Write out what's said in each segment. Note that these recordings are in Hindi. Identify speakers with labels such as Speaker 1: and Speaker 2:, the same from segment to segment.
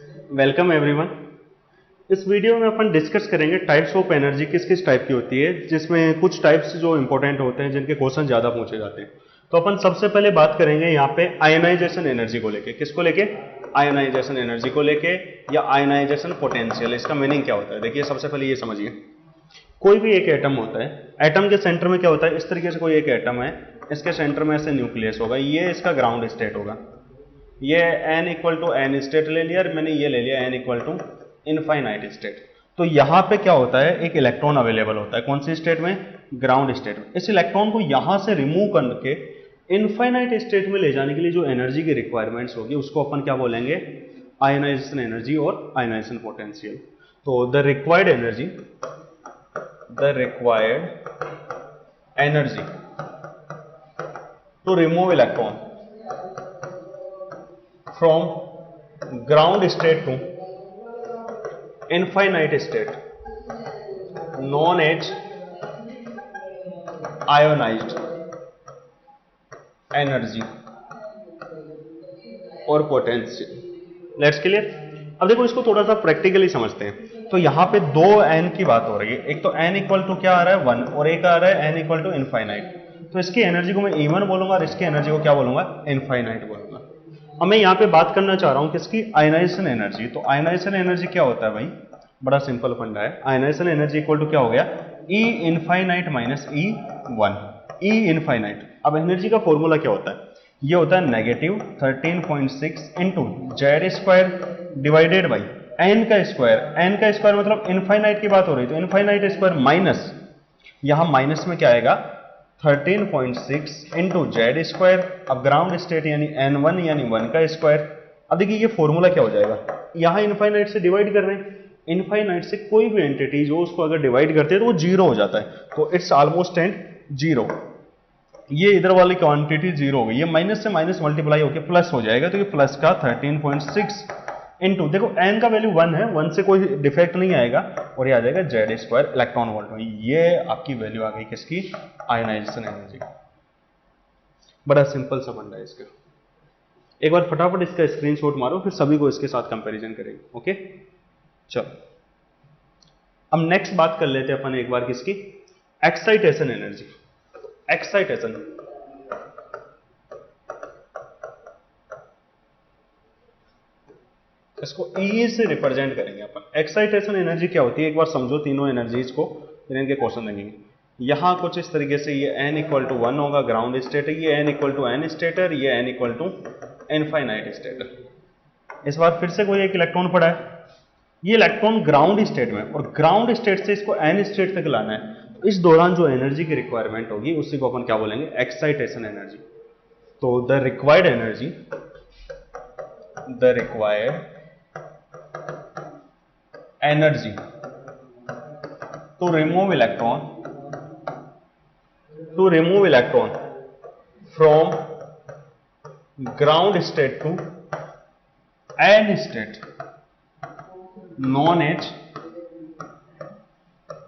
Speaker 1: Welcome everyone. इस वीडियो में अपन डिस्कस करेंगे टाइप्स ऑफ एनर्जी किस किस टाइप की होती है, जिसमें कुछ टाइप्स जो इंपॉर्टेंट होते हैं जिनके क्वेश्चन ज़्यादा पूछे जाते हैं। तो अपन सबसे पहले बात करेंगे यहाँ पे आयनाइजेशन एनर्जी को लेके। किसको लेके? आयनाइजेशन एनर्जी को लेके या आयनाइजेशन पोटेंशियल। इसका मीनिंग क्या होता है? देखिए, सबसे पहले ये समझिए, कोई भी एक एटम होता है, एटम के सेंटर में क्या होता है? इस तरीके से कोई एक एटम है, इसके सेंटर में ऐसे न्यूक्लियस होगा, ये इसका ग्राउंड स्टेट होगा। ये n equal to n state ले लिया, मैंने ये ले लिया n equal to infinite state. तो यहां पे क्या होता है? एक इलेक्ट्रॉन अवेलेबल होता है। कौन सी स्टेट में? ग्राउंड स्टेट में। इस इलेक्ट्रॉन को यहां से रिमूव करके इनफाइनाइट स्टेट में ले जाने के लिए जो एनर्जी की रिक्वायरमेंट्स होगी उसको अपन क्या बोलेंगे? आयनाइजेशन एनर्जी और आयनाइजेशन पोटेंशियल। तो the required energy to remove electron from ground state to infinite state known as ionized energy और पोटेंशियल। Let's clear. अब देखो, इसको थोड़ा सा प्रैक्टिकली समझते हैं। तो यहां पे दो n की बात हो रही है, एक तो n इक्वल टू क्या आ रहा है? 1, और एक आ रहा है n इक्वल टू इनफाइनाइट। तो इसकी एनर्जी को मैं E1 बोलूंगा और इसकी एनर्जी को क्या बोलूंगा? इनफाइनाइट बोलूंगा। अब मैं यहाँ पे बात करना चाह रहा हूँ किसकी? Ionisation energy. तो आयनाइजेशन एनर्जी क्या होता है भाई? बड़ा सिंपल फंडा है। आयनाइजेशन एनर्जी इक्वल टू क्या हो गया? E infinite minus E1। E infinite. अब एनर्जी का फॉर्मूला क्या होता है? ये होता है negative 13.6 into z square divided by n का स्क्वायर। एन का स्क्वायर मतलब इनफाइनाइट की बात हो रही है, तो इनफाइनाइट स्क्वायर माइनस, यहां माइनस में क्या आएगा? 13.6 इंटू जेड स्क्वायर। अब ग्राउंड स्टेट यानी n1 यानी 1 का स्क्वायर। अब देखिए ये फॉर्मूला क्या हो जाएगा? यहां इनफाइनाइट से डिवाइड कर रहे हैं, इनफाइनाइट से कोई भी एंटिटी जो उसको अगर डिवाइड करते हैं तो वो जीरो हो जाता है, तो इट्स ऑलमोस्ट एंड जीरो। ये इधर वाली क्वांटिटी जीरो हो गई, ये माइनस से माइनस मल्टीप्लाई होकर प्लस हो जाएगा, तो ये प्लस का 13.6 इंटू, देखो n का वैल्यू 1 है, 1 से कोई डिफेक्ट नहीं आएगा, और ये आ जाएगा जेड स्क्वायर इलेक्ट्रॉन वोल्ट में। ये आपकी वैल्यू आ गई किसकी? Ionisation energy. बड़ा सिंपल सा फंडा है इसका। एक बार फटाफट इसका स्क्रीनशॉट मारो, फिर सभी को इसके साथ कंपैरिजन करेंगे। ओके, चलो अब नेक्स्ट बात कर लेते हैं अपन एक बार किसकी? Excitation energy. एक्साइटेशन, इसको ई से रिप्रेजेंट करेंगे अपन। एक्साइटेशन एनर्जी क्या होती है एक बार समझो तीनों एनर्जीज को, फिर इनके क्वेश्चन देंगे। यहां कुछ इस तरीके से ये n इक्वल टू 1 होगा, ग्राउंड स्टेट है, ये n equal to n state है, ये n equal to infinite state है। इस बार फिर से कोई एक इलेक्ट्रॉन पड़ा है, ये इलेक्ट्रॉन ग्राउंड स्टेट में, और ग्राउंड स्टेट से इसको n स्टेट तक लाना है। तो इस दौरान जो एनर्जी की रिक्वायरमेंट होगी उसी को अपन क्या बोलेंगे? Excitation energy. तो the required energy to remove electron from ground state to n state known as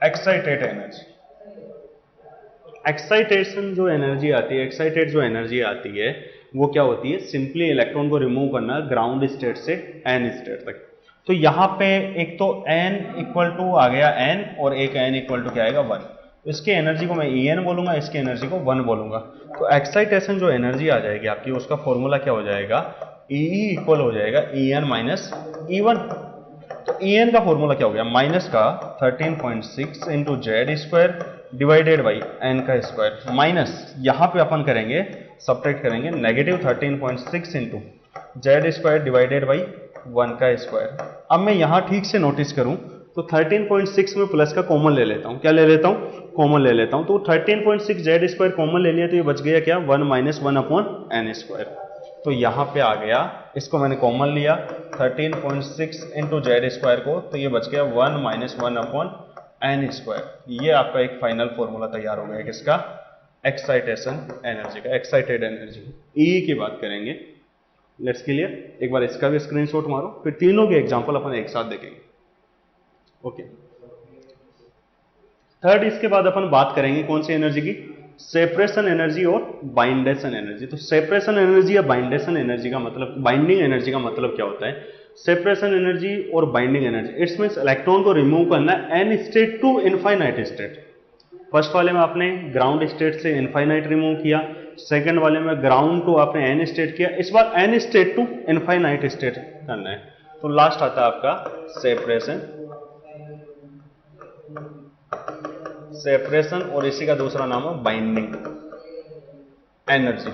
Speaker 1: excited energy. Excitation जो एनर्जी आती है, एक्साइटेड जो एनर्जी आती है वो क्या होती है? सिंपली इलेक्ट्रॉन को रिमूव करना ग्राउंड स्टेट से n स्टेट तक। तो यहां पे एक तो n इक्वल टू आ गया n, और एक n इक्वल टू क्या आएगा? 1। तो इसकी एनर्जी को मैं En बोलूंगा, इसकी एनर्जी को 1 बोलूंगा। तो एक्साइटेशन जो एनर्जी आ जाएगी आपकी, उसका फॉर्मूला क्या हो जाएगा? E इक्वल हो जाएगा En माइनस E1। तो En का फॉर्मूला क्या हो गया? माइनस का 13.6 into z square divided by n का स्क्वायर, माइनस यहां पे अपन करेंगे सब्ट्रैक्ट करेंगे negative 13.6 into z square divided by 1 का स्क्वायर। अब मैं यहां ठीक से नोटिस करूं तो 13.6 में प्लस का कॉमन ले लेता हूं। क्या ले लेता हूं? कॉमन ले लेता हूं। तो 13.6 जेड स्क्वायर कॉमन ले लिया, तो ये बच गया क्या? 1 माइनस 1 अपॉन एन स्क्वायर। तो यहां पे आ गया, इसको मैंने कॉमन लिया 13.6 इंटू जेड स्क्वायर को, तो ये बच गया 1 माइनस 1 अपॉन एन स्क्वायर। ये आपका एक फाइनल फॉर्मूला तैयार हो गया किसका? एक्साइटेशन एनर्जी का, एक्साइटेड एनर्जी। ई की बात करेंगे। Let's clear. एक बार इसका भी स्क्रीनशॉट मारो, फिर तीनों के एग्जांपल अपन एक साथ देखेंगे। ओके, थर्ड, इसके बाद अपन बात करेंगे कौन सी एनर्जी की? सेपरेशन एनर्जी और बाइंडेशन एनर्जी। तो सेपरेशन एनर्जी या बाइंडेशन एनर्जी का मतलब, बाइंडिंग एनर्जी का मतलब क्या होता है? सेपरेशन एनर्जी और binding energy, it's means electron को रिमूव करना है n state to infinite state. First वाले में आपने ग्राउंड स्टेट से इनफाइनाइट रिमूव किया, सेकंड वाले में ग्राउंड टू आपने एन स्टेट किया, इस बार n state to infinite state करना है। तो लास्ट आता है आपका सेपरेशन और इसी का दूसरा नाम है बाइंडिंग एनर्जी।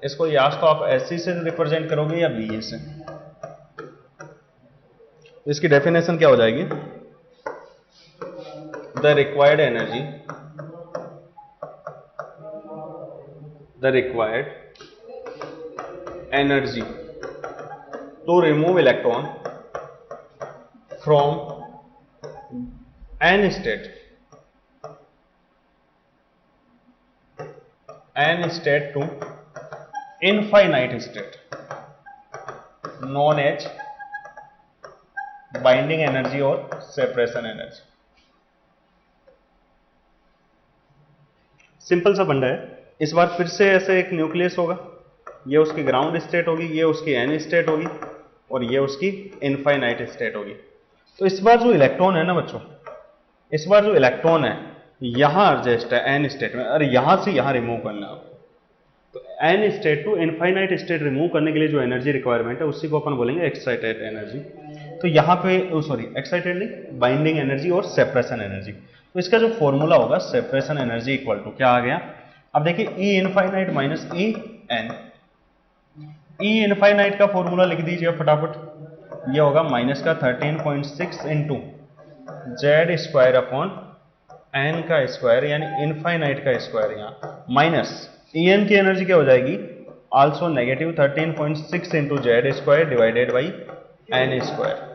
Speaker 1: इसको या तो आप एससी से रिप्रेजेंट करोगे या बीए से। इसकी डेफिनेशन क्या हो जाएगी? The required energy to remove electron from n state to infinite state known as binding energy और सेपरेशन एनर्जी। सिंपल सा फंडा है। इस बार फिर से ऐसे एक न्यूक्लियस होगा, ये उसकी ग्राउंड स्टेट होगी, ये उसकी एन स्टेट होगी और ये उसकी इनफाइनाइट स्टेट होगी। तो इस बार जो इलेक्ट्रॉन है ना बच्चों, इस बार जो इलेक्ट्रॉन है यहां एडजस्ट है एन स्टेट में, और यहां से यहां रिमूव करना है। तो n state to infinite state remove करने के लिए जो एनर्जी रिक्वायरमेंट है उसी को अपन बोलेंगे एक्साइटेड एनर्जी। तो यहां पे एक्साइटेड नहीं, बाइंडिंग एनर्जी और सेपरेशन एनर्जी। तो इसका जो फॉर्मूला होगा सेपरेशन एनर्जी इक्वल टू क्या आ गया? अब देखिए e infinite minus e n. E infinite का फॉर्मूला लिख दीजिए फटाफट। ये होगा माइनस का 13.6 into z square upon n का स्क्वायर यानी इनफाइनाइट का स्क्वायर, यहाँ माइनस ई एन की एनर्जी क्या हो जाएगी? Also negative 13.6 into z square divided by n square.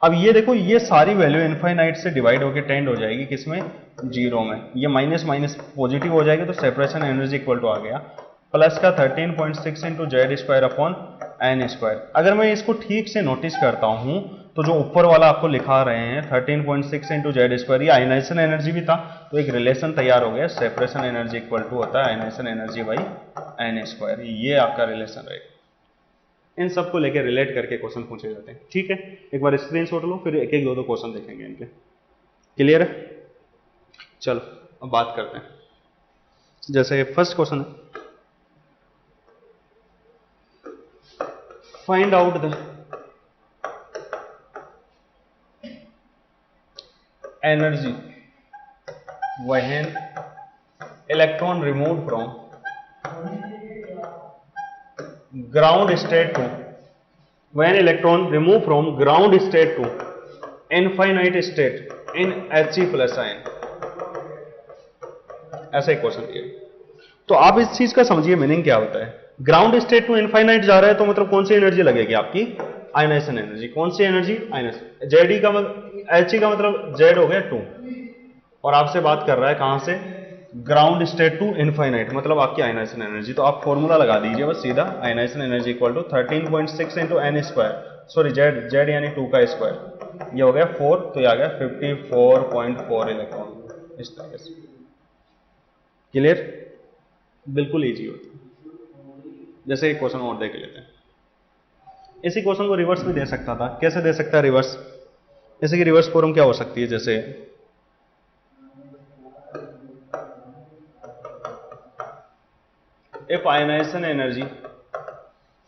Speaker 1: अब ये देखो ये सारी वैल्यू इनफाइनाइट से डिवाइड होकर टेंड हो जाएगी किसमें? जीरो में। ये माइनस माइनस पॉजिटिव हो जाएगी तो सेपरेशन एनर्जी इक्वल टू आ गया प्लस का 13.6 into z square upon n square. अगर मैं इसको ठीक से नोटिस करता हूं तो जो ऊपर वाला आपको लिखा रहे हैं 13.6 इंटू जेड स्क्वायर, ये आयनाइजेशन एनर्जी भी था, तो एक रिलेशन तैयार हो गया, सेपरेशन एनर्जी इक्वल टू होता है ionization energy by n square. ये आपका रिलेशन रहेगा। इन सबको लेकर रिलेट करके क्वेश्चन पूछे जाते हैं। ठीक है, एक बार स्क्रीनशॉट लो, फिर एक एक दो क्वेश्चन देखेंगे इनके। क्लियर है? चलो अब बात करते हैं। जैसे फर्स्ट क्वेश्चन है, find out the energy when electron removed from ground state to when electron removed from ground state to infinite state in He plus ion। ऐसा एक क्वेश्चन दिया। तो आप इस चीज का समझिए मीनिंग क्या होता है। ग्राउंड स्टेट टू इनफाइनाइट जा रहा है तो मतलब कौन सी एनर्जी लगेगी आपकी? Ionisation energy. कौन सी एनर्जी? आयनाइजेशन। जेड का मतलब He का मतलब जेड हो गया 2, और आपसे बात कर रहा है कहां से? ग्राउंड स्टेट टू इनफाइनाइट, मतलब आपकी आयनाइजेशन एनर्जी। तो आप फॉर्मूला लगा दीजिए बस सीधा, ionisation energy equal to 13.6 into n square, sorry z यानी 2 का स्क्वायर, ये हो गया 4, तो ये आ गया 54.4 इलेक्ट्रॉन। इस तरह से क्लियर? बिल्कुल इजी होता है। जैसे एक क्वेश्चन और देख लेते हैं। इसी क्वेश्चन को रिवर्स भी दे सकता था। कैसे दे सकता है रिवर्स? जैसे कि रिवर्स फॉर्म क्या हो सकती है? जैसे if ionization energy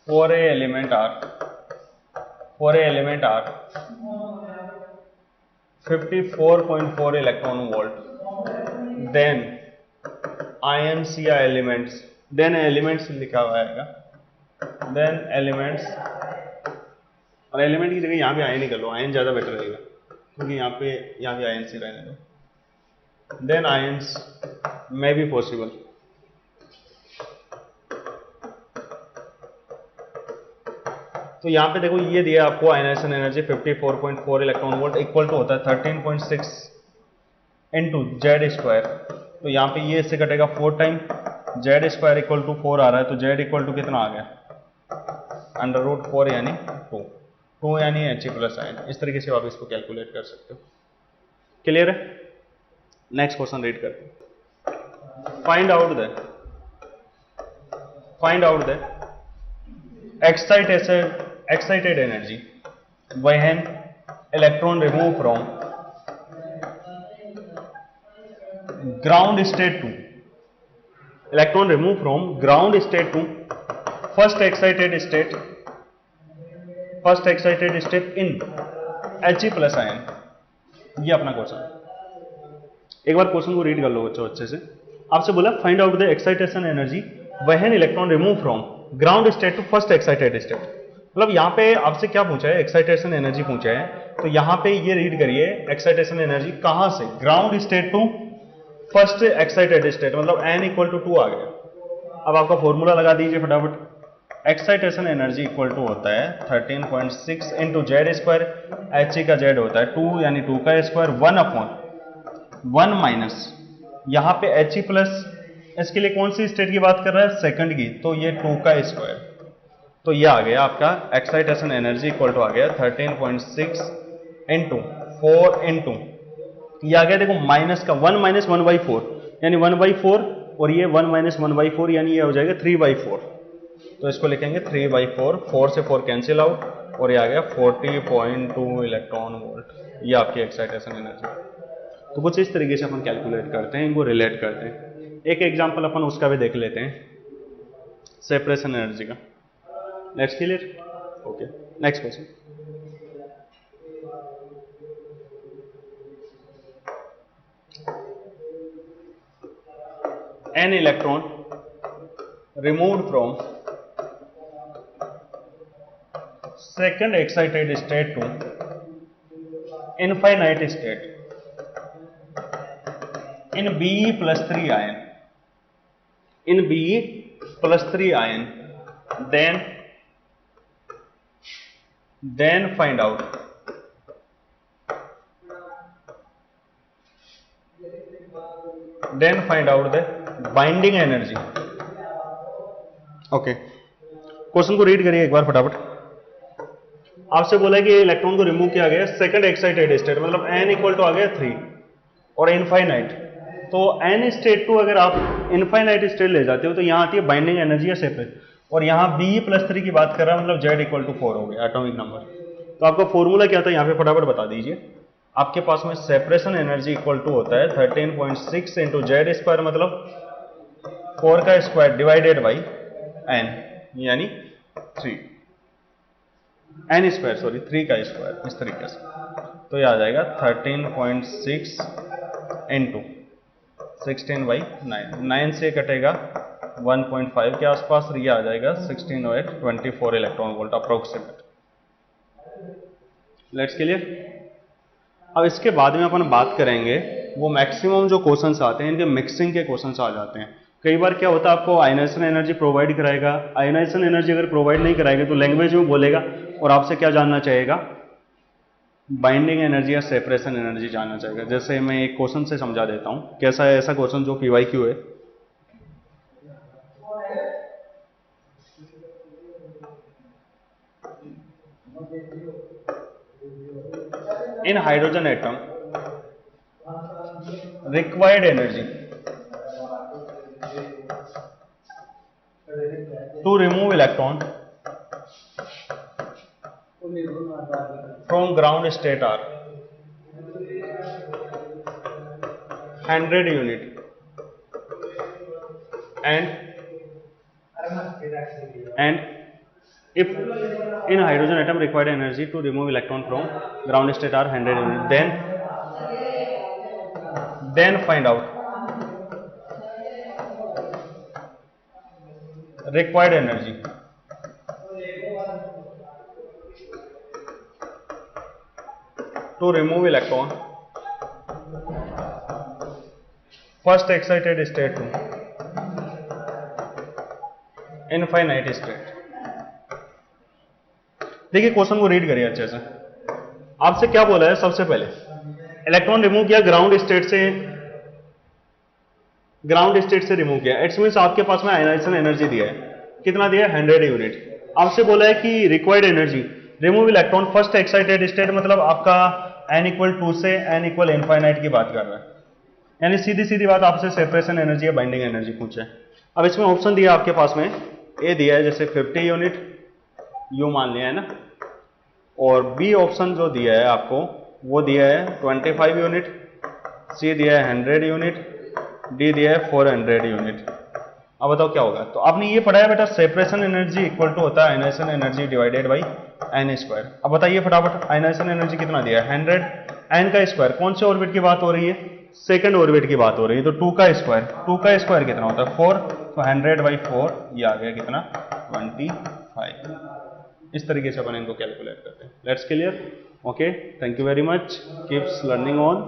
Speaker 1: for a element are 54.4 electron volt, then ions या elements, then elements लिखा हुआ आएगा, then elements, और एलिमेंट की जगह यहाँ भी आयन ही कर लो, आयन ज्यादा बेटर रहेगा क्योंकि यहाँ भी आयन ही रहने दो। then ions may be possible, तो यहां पे देखो ये दिया आपको ionisation energy 54.4 electron volt equal to होता है 13.6 इंटू जेड स्क्वायर। तो यहां पे ये इससे कटेगा 4 time, z square equal to 4 आ रहा है, तो जेड इक्वल टू कितना आ गया? √4 यानी 2 यानी He प्लस आयन। इस तरीके से आप इसको कैलकुलेट कर सकते हो। क्लियर है? नेक्स्ट क्वेश्चन रीड करते हैं। Find out the excitation excited energy when electron removed from ground state to first excited state in He plus ion. ये अपना क्वेश्चन, एक बार क्वेश्चन को रीड कर लो बच्चों अच्छे से। आपसे बोला find out the excitation energy when electron remove from ground state to first excited state. मतलब यहाँ पे आपसे क्या पूछा है, एक्साइटेशन एनर्जी पूछा है। तो यहाँ पे ये रीड करिए, एक्साइटेशन एनर्जी कहां से, ground state to first excited state, मतलब n इक्वल टू 2 आ गया। अब आपका फॉर्मूला लगा दीजिए फटाफट। एक्साइटेशन एनर्जी इक्वल टू होता है 13.6 इंटू जेड स्क्वायर, एच का जेड होता है 2 यानी 2 का स्क्वायर 1/1 माइनस यहाँ पे एच प्लस, इसके लिए कौन सी स्टेट की बात कर रहा है, सेकंड की, तो ये 2 का स्क्वायर। तो ये आ गया आपका एक्साइटेशन एनर्जी इक्वल टू आ गया 13.6 इंटू 4 इंटू ये आ गया, देखो माइनस का 1 माइनस 1/4 यानी 1/4 और ये 1 माइनस 1/4 यानी ये हो जाएगा 3/4। तो इसको लिखेंगे 3/4, 4 से 4 कैंसिल आउट और ये आ गया 40.2 इलेक्ट्रॉन वोल्ट। ये आपकी एक्साइटेशन एनर्जी। तो कुछ इस तरीके से अपन कैलकुलेट करते हैं, इनको रिलेट करते हैं। एक एग्जांपल अपन उसका भी देख लेते हैं, सेपरेशन एनर्जी का। Next clear? Okay, next question. An electron removed from second excited state to infinite state in Be plus 3 ion, then find out the binding energy. Okay, question को रीड करिए एक बार फटाफट। आपसे बोला है कि इलेक्ट्रॉन को रिमूव किया गया सेकंड एक्साइटेड स्टेट, मतलब n इक्वल टू आ गया 3 और इनफाइनाइट। तो n स्टेट टू अगर आप इनफाइनाइट स्टेट ले जाते हो तो यहाँ आती है बाइंडिंग एनर्जी या सेपरेट, और यहाँ Be+3 की बात कर रहा है, मतलब Z इक्वल टू 4 हो गया एटॉमिक नंबर। तो आपका फॉर्मूला क्या था यहाँ पे फटाफट बता दीजिए। आपके पास में सेपरेशन एनर्जी इक्वल टू होता है 13.6 इंटू जेड स्क्वायर, मतलब 4 का स्क्वायर डिवाइडेड बाई n यानी 3 का स्क्वायर, इस तरीके से। तो ये आ जाएगा 13.6 इंटू 16/9, 9 से कटेगा 1.5 के आसपास, ये आ जाएगा 16/24 electron volt approximate. Let's clear. अब इसके बाद में अपन बात करेंगे वो मैक्सिमम जो क्वेश्चंस आते हैं, इनके मिक्सिंग के क्वेश्चंस आ जाते हैं। कई बार क्या होता है, आपको आयनाइजेशन एनर्जी प्रोवाइड कराएगा, आयनाइजेशन एनर्जी अगर प्रोवाइड नहीं कराएगा तो लैंग्वेज में बोलेगा और आपसे क्या जानना चाहेगा, बाइंडिंग एनर्जी या सेपरेशन एनर्जी जानना चाहेगा। जैसे मैं एक क्वेश्चन से समझा देता हूं, कैसा है ऐसा क्वेश्चन जो PYQ है। In hydrogen atom required energy to remove electron from ground state are 100 unit and if in hydrogen atom required energy to remove electron from ground state are 100 unit, then find out required energy to remove electron first excited state to infinite state। देखिए क्वेश्चन को रीड करिए अच्छे से। आपसे क्या बोला है, सबसे पहले इलेक्ट्रॉन रिमूव किया ग्राउंड स्टेट से रिमूव किया, इट्स मींस आपके पास में आयनाइजेशन एनर्जी दिया है, कितना दिया है 100 यूनिट। आपसे बोला है कि required energy remove electron first excited state, मतलब आपका n इक्वल 2 से n इक्वल इनफाइनाइट की बात कर रहा है, यानी सीधी सीधी बात आपसे सेपरेशन एनर्जी या बाइंडिंग एनर्जी पूछे। अब इसमें ऑप्शन दिया आपके पास में, ए दिया है जैसे 50 यूनिट, यू मान लिया है ना। और बी ऑप्शन जो दिया है आपको वो दिया है 25 यूनिट, सी दिया है 100 यूनिट, डी दिया है 400 यूनिट। अब बताओ क्या होगा। तो आपने ये पढ़ा है बेटा सेपरेशन एनर्जी इक्वल टू होता है ionization energy divided by n square. अब बताइए फटाफट आयनाइजेशन एनर्जी कितना दिया है 100, एन का स्क्वायर, कौन से ऑर्बिट की बात हो रही है, सेकंड ऑर्बिट की बात हो रही है, तो 2 का स्क्वायर कितना होता है 4, तो 100/4 ये आ गया कितना 25। इस तरीके से अपन इनको कैलकुलेट करते हैं। Let's clear, okay, thank you very much, keeps learning on.